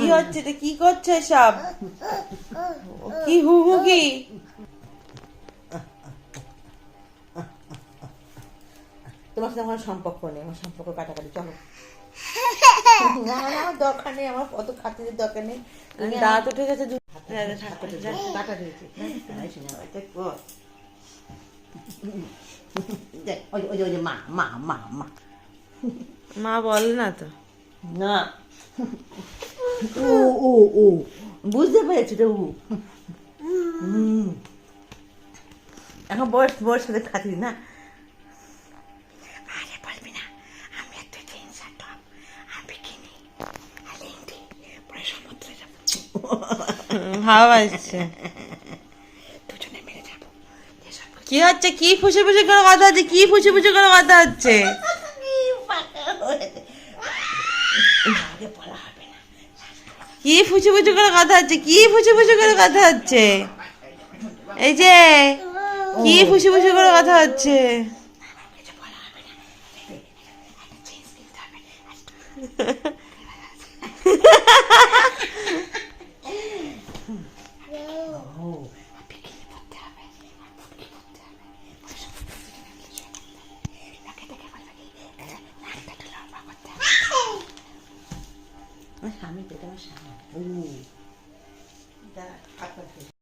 কি হচ্ছে এটা? কি করছে সব? কি হু হু কি? তোমার সাথে আমার সম্পর্ক নেই, আমার সম্পর্ক কাটাকাটি। চলো। না না, আমার দরকার নেই, আমার অত খাতিরের দরকার নেই। তুমি দাঁত উঠে গেছে, কাটা দিয়েছি। মা মা মা মা মা বল না তো। না, ও ও ও বুঝতে পেরেছি তো। এখন বয়স বয়স সাথে খাতির না। আরে বলবি না, আমি একটা জিন্স আর টপ আর বিকিনি আর লেংটি পরে সমুদ্রে যাবো। হাওয়া আসছে, দুজনে মিলে যাবো। কি হচ্ছে? কি ফুসে ফুসে করে কথা হচ্ছে? কি ফুসে ফুসে করে কথা হচ্ছে? কি ফুসে ফুসে করে কথা হচ্ছে? কি ফুসে ফুসে করে কথা হচ্ছে? এই যে কি ফুসে ফুসে করে কথা হচ্ছে? আমি তো তোমার সামনে